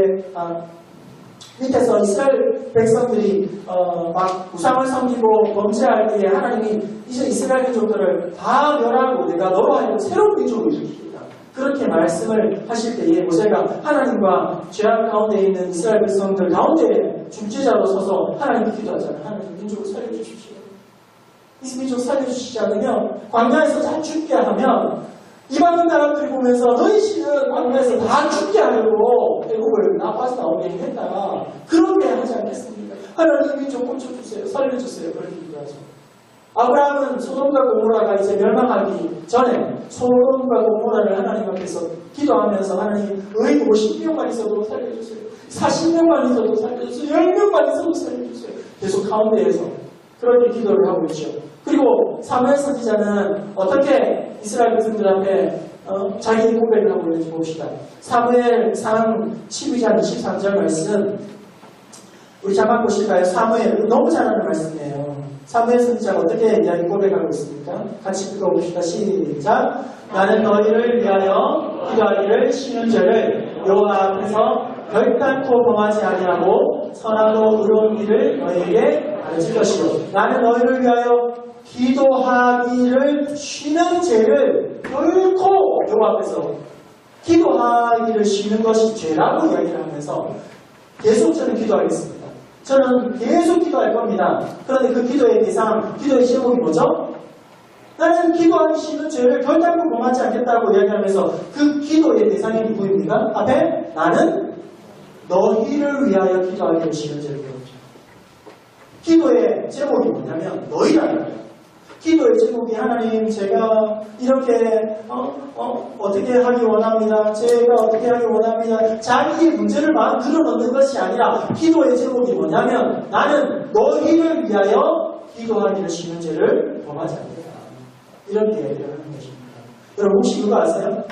밑에서 이스라엘 백성들이 막 우상을 섬기고 범죄할 때에 하나님이 이제 이스라엘 민족들을 다 멸하고 내가 너로 하여금 새로운 민족을 일으키겠다. 그렇게 말씀을 하실 때에 모세가 하나님과 죄악 가운데 있는 이스라엘 백성들 가운데 중재자로 서서 하나님께 기도하잖아요. 하나님 민족을 살려주십시오. 이 민족 살려주시지 않으면 광야에서 다 죽게 하면 이방인 사람들이 보면서 너희 신은 광야에서 다 죽게 하려고 애국을 나빠서 나오게 했다. 그렇게 하지 않겠습니까? 하나님이 좀 고쳐주세요. 살려주세요. 그렇게 기도하죠. 아브라함은 소돔과 고모라가 이제 멸망하기 전에 소돔과 고모라를 하나님 앞에서 기도하면서 하나님 의 50명만 있어도 살려주세요. 40명만 있어도 살려주세요. 10명만 있어도 살려주세요. 계속 가운데에서 그렇게 기도를 하고 있죠. 그리고 사무엘 선지자는 어떻게 이스라엘 백성들 앞에 자기 고백을 하고 있는지 봅시다. 사무엘상 12장 23절 말씀 우리 잠깐 보실까요? 사무엘 너무 잘하는 말씀이에요. 사무엘 선지자가 어떻게 이야기 고백하고 있습니까? 같이 읽어봅시다. 시작. 나는 너희를 위하여 기도하기를 쉬는 죄를 여호와 앞에서 결단코 범하지 아니하고 선하고 의로운 일을 너희에게 가르칠 것이요. 나는 너희를 위하여 기도하기를 쉬는 죄를 결코 여호와 앞에서 기도하기를 쉬는 것이 죄라고 이야기를 하면서 계속 저는 기도하겠습니다. 저는 계속 기도할 겁니다. 그런데 그 기도의 대상, 기도의 제목이 뭐죠? 나는 기도하기 쉬는 죄를 결단코 범하지 않겠다고 이야기하면서 그 기도의 대상이 누구입니까? 앞에 나는 너희를 위하여 기도하기를 쉬는 죄를 배웠죠. 기도의 제목이 뭐냐면 너희라는 거예요. 기도의 제목이 하나님 제가 이렇게 어떻게 하기 원합니다. 제가 어떻게 하기 원합니다. 자기의 문제를 막 늘어놓는 것이 아니라 기도의 제목이 뭐냐면 나는 너희를 위하여 기도하기를 쉬는 죄를 범하지 않겠다. 이렇게 얘기를 하는 것입니다. 여러분 혹시 그거 아세요?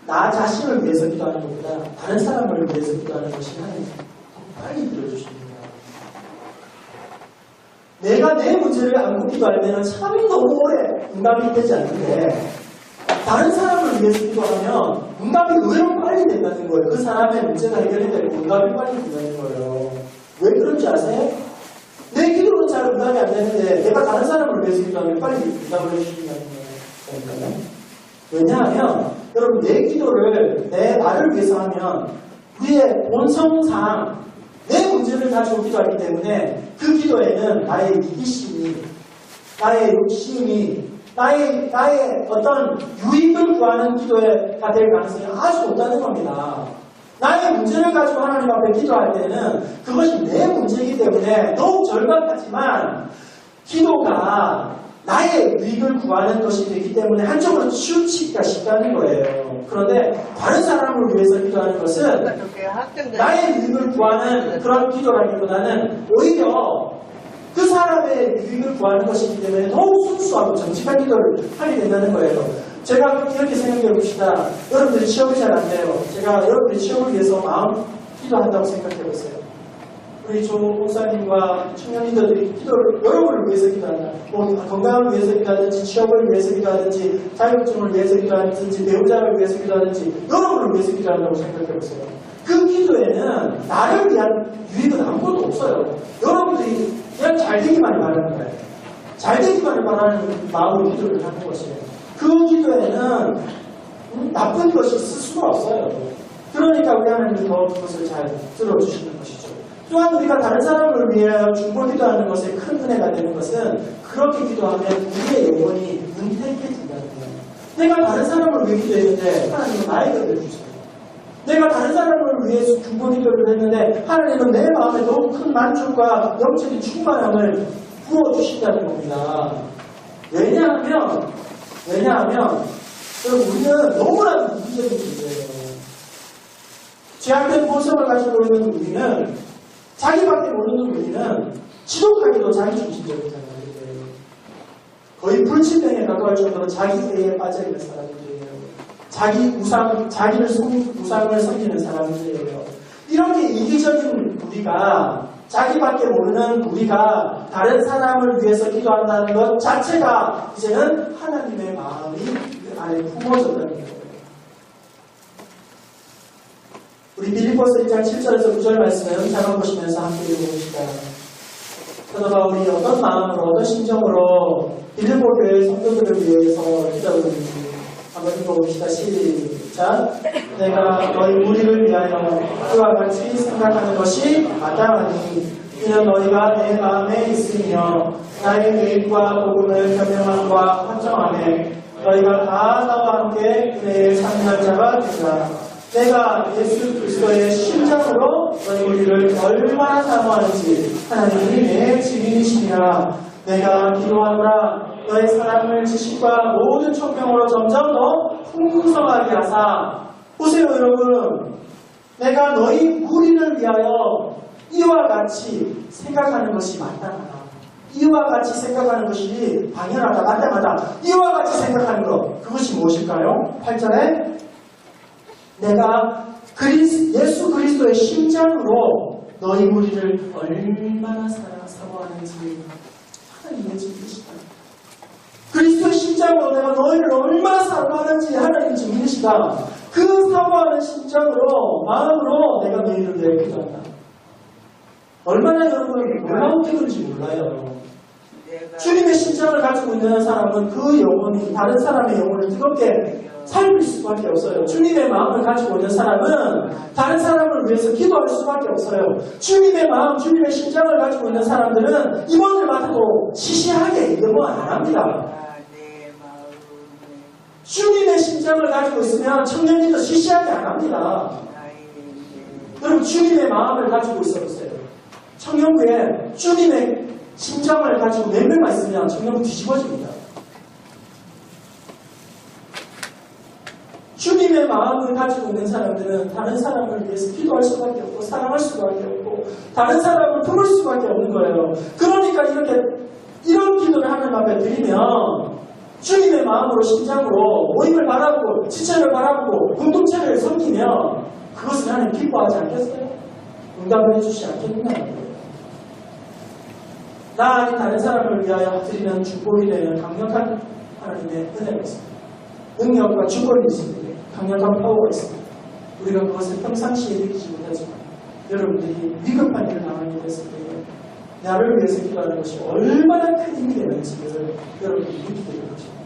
나 자신을 위해서 기도하는 것보다 다른 사람을 위해서 기도하는 것이 하나님 빨리 들어주십니다. 내가 내 문제를 안고 기도할 때는 참이 너무 오래 응답이 되지 않는데 다른 사람을 위해서 기도하면 응답이 의외로 빨리 된다는 거예요. 그 사람의 문제가 해결이 되고 응답이 빨리 된다는 거예요. 왜 그런지 아세요? 내 기도는 잘 응답이 안 되는데 내가 다른 사람을 위해서 기도하면 빨리 응답을 해주신다는 거예요. 왜냐하면 여러분 내 기도를 내 나를 위해서 하면 우리의 본성상 내 문제를 가지고 기도하기 때문에 그 기도에는 나의 이기심이, 나의 욕심이, 나의 어떤 유익을 구하는 기도가 될 가능성이 아주 높다는 겁니다. 나의 문제를 가지고 하나님 앞에 기도할 때는 그것이 내 문제이기 때문에 너무 절박하지만 기도가 나의 유익을 구하는 것이 되기 때문에 한쪽으로 치우치기가 쉽다는 거예요. 그런데 다른 사람을 위해서 기도하는 것은 나의 유익을 구하는 그런 기도라기보다는 오히려 그 사람의 유익을 구하는 것이기 때문에 더욱 순수하고 정직한 기도를 하게 된다는 거예요. 제가 이렇게 생각해 봅시다. 여러분들이 취업이 잘 안 돼요. 제가 여러분들이 취업을 위해서 마음 기도한다고 생각해 보세요. 우리 조 목사님과 청년인들이 기도를 여러분을 위해서 기도한다. 건강을 위해서 기도하든지 취업을 위해서 기도하든지 자격증을 위해서 기도하든지 배우자를 위해서 기도하든지 여러분을 위해서 기도한다고 생각해 보세요. 그 기도에는 나를 위한 유익은 아무것도 없어요. 여러분들이 그냥 잘 되기만을 바라는 거예요. 잘 되기만을 바라는 마음으로 기도를 하는 것이에요. 그 기도에는 나쁜 것이 있을 수가 없어요. 그러니까 우리 하나님이 더 그것을 잘 들어주시는 것이죠. 또한 우리가 다른 사람을 위해 중보 기도하는 것에 큰 은혜가 되는 것은 그렇게 기도하면 우리의 영혼이 은퇴해진다는 거예요. 내가 다른 사람을 위해 기도했는데 하나님은 나에게 해주세요. 내가 다른 사람을 위해서 중보 기도를 했는데 하나님은 내 마음에 너무 큰 만족과 영적인 충만함을 부어주신다는 겁니다. 왜냐하면 여러분 우리는 너무나도 이기적인 존재예요. 죄악된 본성을 가지고 있는 우리는 자기밖에 모르는 우리는 지독하게도 자기중심적이잖아요. 거의 불치병에 가까울 정도로 자기애에 빠져있는 사람들이에요. 자기 우상, 자기를 우상을 섬기는 사람들이에요. 이렇게 이기적인 우리가 자기밖에 모르는 우리가 다른 사람을 위해서 기도한다는 것 자체가 이제는 하나님의 마음이 그 안에 품어졌다는 거예요. 우리 빌립보서 1장 7절에서 9절 말씀을 잠깐보시면서 함께 읽어봅시다. 사도 바울이 어떤 마음으로 어떤 심정으로 빌립보 교회 성도들을 위해서 기도하는지 한번 읽어봅시다. 시작. 내가 너희 무리를 위하여 그와 같이 생각하는 것이 마땅하니 이는 너희가 내 마음에 있으며 나의 계획과 복음을 변명함과 확정함에 너희가 다 나와 함께 은혜의 참여자가 되리라. 내가 예수 그리스도의 심장으로 너희 우리를 얼마나 사모하는지 하나님이 내 증인이시니라. 내가 기도하노라 너의 사랑을 지식과 모든 총명으로 점점 더 풍성하게 하사. 보세요 여러분, 내가 너희 무리를 위하여 이와 같이 생각하는 것이 마땅하다. 이와 같이 생각하는 것이 당연하다, 마땅하다. 이와 같이 생각하는 것, 그것이 무엇일까요? 8절에 내가 예수 그리스도의 심장으로 너희 무리를 얼마나 사모하는지 하나님의 증인이시다. 그리스도의 심장으로 내가 너희를 얼마나 사모하는지 하나님의 증인이시다. 그 사모하는 심장으로, 마음으로 내가 너희를 위해 기도한다. 얼마나 여러분 놀라운 기도인지 몰라요. 주님의 심장을 가지고 있는 사람은 그 영혼이 다른 사람의 영혼을 뜨겁게 살릴 수밖에 없어요. 주님의 마음을 가지고 있는 사람은 다른 사람을 위해서 기도할 수밖에 없어요. 주님의 마음, 주님의 심장을 가지고 있는 사람들은 임원을 맡아도 시시하게 영어 안 합니다. 주님의 심장을 가지고 있으면 청년들도 시시하게 안 합니다. 여러분 주님의 마음을 가지고 있어 보세요. 청년부에 주님의 심장을 가지고 몇 명만 있으면 청년부 뒤집어집니다. 주님의 마음을 가지고 있는 사람들은 다른 사람을 위해서 기도할 수밖에 없고 사랑할 수밖에 없고 다른 사람을 품을 수밖에 없는 거예요. 그러니까 이런 기도를 하나님 앞에 드리면 주님의 마음으로 심장으로 모임을 바라보고 지체를 바라보고 공동체를 섬기면 그것을 하나님 기뻐하지 않겠어요? 응답을 해주시지 않겠느냐는 거예요. 나 아닌 다른 사람을 위하여 드리는 축복이 되는 강력한 하나님의 은혜가 있습니다. 능력과 주권이 있습니다. 강력한 파워가 있습니다. 우리가 그것을 평상시에 느끼지 못하지만 여러분들이 위급한 일을 당하게 됐을 때 나를 위해서 기도하는 것이 얼마나 큰 힘이 되는지를 여러분들이 느끼게 되는 것입니다.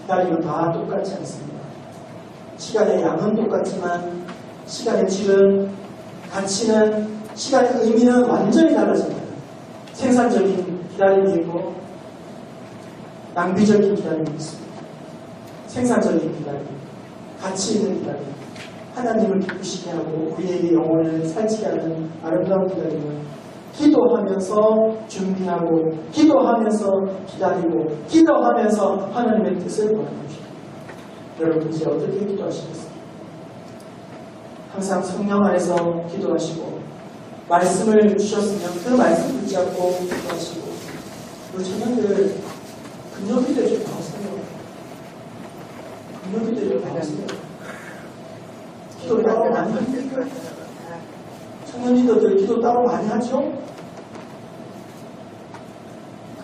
기다림은 다 똑같지 않습니다. 시간의 양은 똑같지만 시간의 질은, 가치는, 시간의 의미는 완전히 달라집니다. 생산적인 기다림이 있고 낭비적인 기다림이 있습니다. 생산적인 기다림, 가치 있는 기다림, 하나님을 기쁘시게 하고 우리에게 영혼을 살찌게 하는 아름다운 기다림은 기도하면서 준비하고 기도하면서 기다리고 기도하면서 하나님의 뜻을 보는 것입니다. 여러분 이제 어떻게 기도하시겠습니까? 항상 성령 안에서 기도하시고 말씀을 주셨으면 그 말씀 붙잡고 기도하시고 우리 청년들 금요기도에 좀 나오세요. 금요기도에 좀 나오세요. 기도 따로 많이 합니까? 청년 리더들 기도 따로 많이 하죠?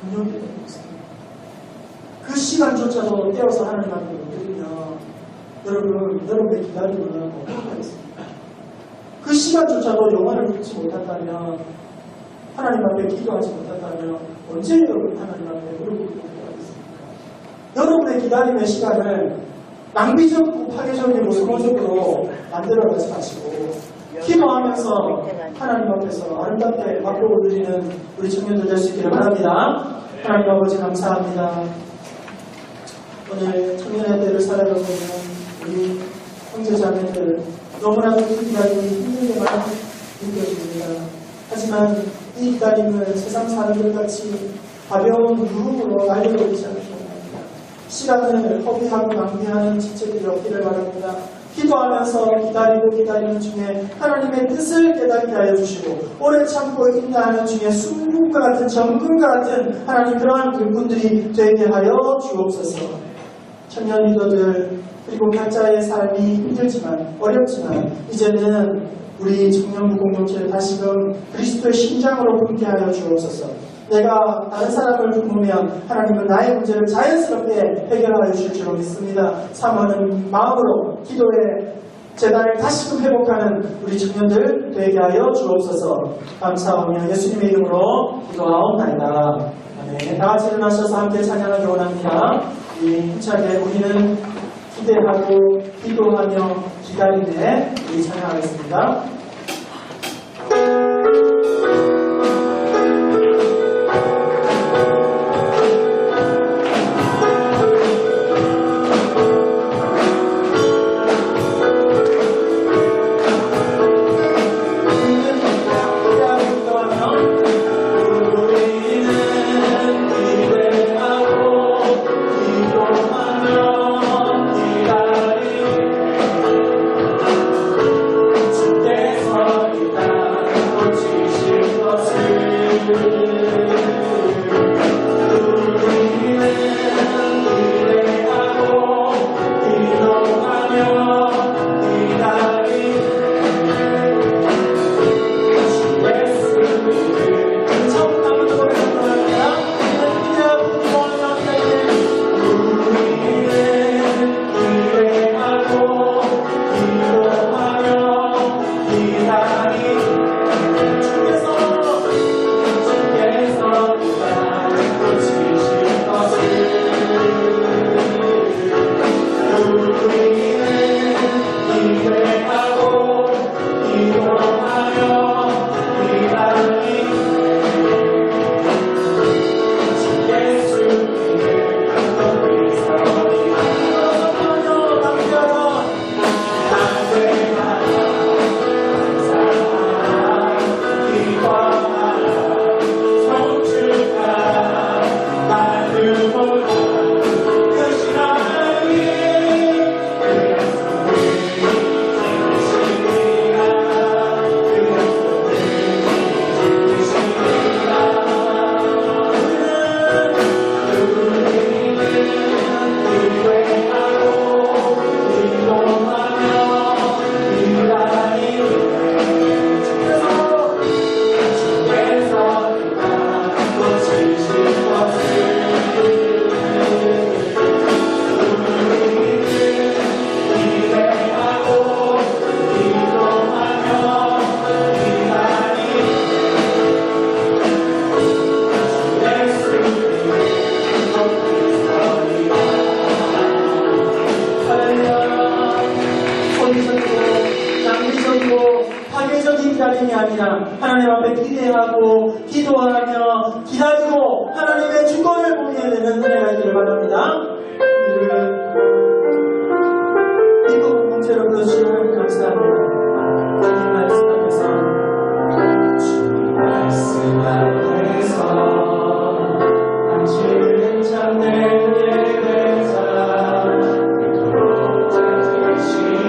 금요기도에 나오세요. 그 시간조차도 떼어서 하나님 앞에 드리면 여러분의 기다림은 어떻게 하겠습니까? 그 시간조차도 영화를 읽지 못한다면 하나님 앞에 기도하지 못한다면 언제 여러분 하나님 앞에 무릎을 꿇고 기도하겠습니까? 여러분의 기다림의 시간을 낭비적이고 파괴적이고 소모적으로 만들어가지 마시고 기도하면서 하나님 앞에서 아름답게 밥을 올리는 우리 청년들 될 수 있기를 바랍니다. 하나님 아버지 감사합니다. 오늘 청년의 때를 살아가고 있는 우리 형제자매들 너무나도 이 기다림이 힘들게만 느껴집니다. 하지만 이 기다림을 세상 사람들같이 가벼운 누름으로 알려버리지 않기 바랍니다. 시간을 허비하고 낭비하는 지체들이 없기를 바랍니다. 기도하면서 기다리는 중에 하나님의 뜻을 깨닫게 하여 주시고 오래 참고 인내하는 중에 순금과 같은 정금과 같은 하나님 그러한 일꾼들이 되게 하여 주옵소서. 청년 리더들 그리고 각자의 삶이 힘들지만 어렵지만 이제는 우리 청년부 공동체를 다시금 그리스도의 심장으로 품게 하여 주옵소서. 내가 다른 사람을 품으면 하나님은 나의 문제를 자연스럽게 해결하여 주실 줄 믿습니다. 사모하는 마음으로 기도의 재단을 다시금 회복하는 우리 청년들 되게 하여 주옵소서. 감사하며 예수님의 이름으로 기도하옵나이다. 아멘. 다 같이 일어나셔서 함께 찬양하기 원합니다. 힘차게 우리는 기대하고 기도하며 기다리네 우리 찬양하겠습니다. 하나님 앞에 기대하고 기도하며 기다리고 하나님의 주권을 보게 되는 은혜가 있기를 바랍니다. 이거 공동체로 불러주시면 감사합니다. 주님 말씀 앞에서 주님 말씀 앞에서 당신은 참 내 예배자 그토록 찾으시던 주님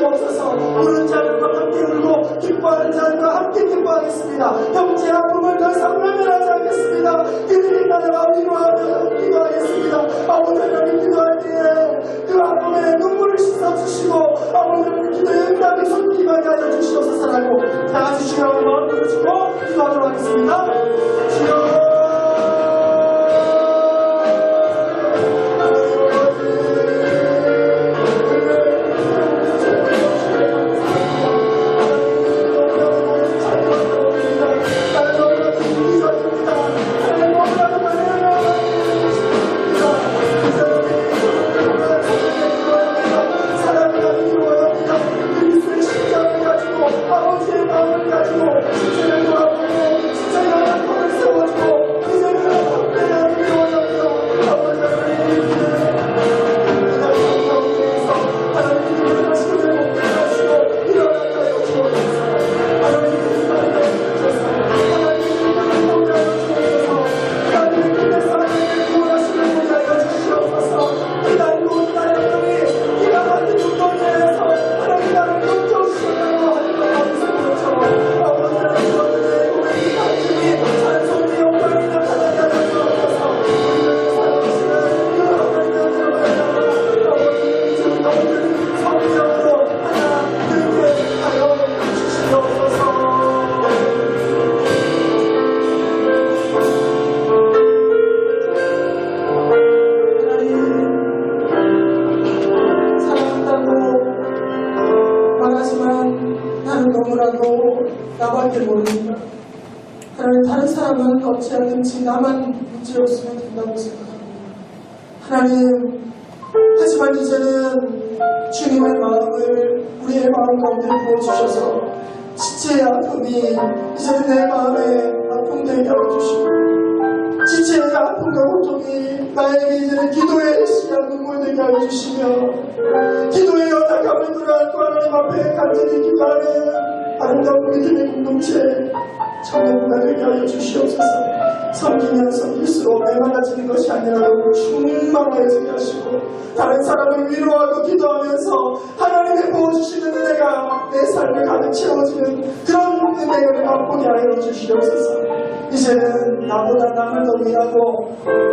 주옵소서. 우는 자들과 함께 울고 기뻐하는 자들과 함께 기뻐하겠습니다. 형제 아픔을 더 이상 외면하지 않겠습니다. 그들이 나라가 위로하며 기도하겠습니다. 아버지 하나님 기도할 때에 그 아픔에 눈물을 씻어주시고 아버지 하나님 기도에 응답이 손기하게 하여 주시옵소서라고 다 같이 주여 마음 들으시고 기도하도록 하겠습니다. 주여 나밖에 모릅니다. 하나님 다른 사람은 어찌 하든지 나만 문제였으면 된다고 생각합니다. 하나님 하지만 이제는 주님의 마음을 우리의 마음 가운데 부어주셔서 지체의 아픔이 이제는 내 마음에 아픔 되게 하여주시고 지체의 아픔과 고통이 나에게 이제는 기도의 씨앗 눈물 되게 하여주시며 기도의 연약함을 들어안고 하나님 앞에 간절히 기도하는 아름다운 믿음의 공동체 청년부가 되게 하여 주시옵소서. 섬기면 섬길수록 메말라지는 것이 아니라 충만하여지게 하시고 다른 사람을 위로하고 기도하면서 하나님의 부어주시는 은혜가 내 삶을 가득 채워지는 그런 은혜를 맛보게 하여 주시옵소서. 이제는 나보다 남을 더 위하고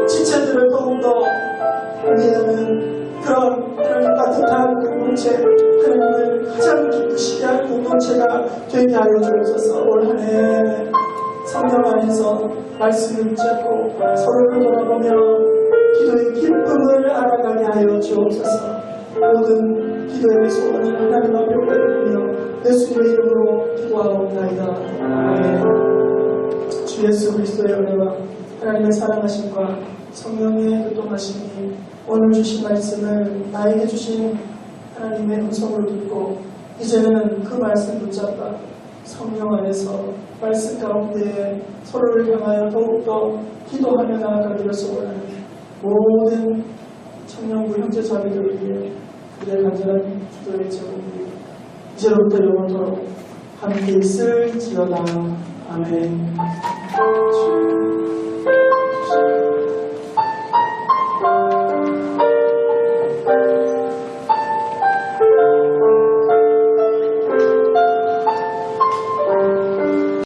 지체들을 더욱더 위하는 그런 하나님 따뜻한 공동체, 하나님을 가장 기쁘시게 하는 공동체가 되게 하여 주옵소서. 올 한 해 성경 안에서 말씀을 붙잡고 서로를 돌아보며 기도의 기쁨을 알아가게 하여 주옵소서. 모든 기도의 소원을 하나님 앞에 올려드리며 예수님의 이름으로 기도하옵나이다. 아멘. 주 예수 그리스도의 은혜와 하나님의 사랑하심과 성령의 교통하심이 오늘 주신 말씀을 나에게 주신 하나님의 음성으로 듣고 이제는 그 말씀 붙잡아 성령 안에서 말씀 가운데 서로를 향하여 더욱더 기도하며 나아가기를 소원하는 모든 청년부 형제자매들을 위해 그들의 간절한 기도의 제목이 이제로부터 영원토록 함께 있을지어다. 아멘.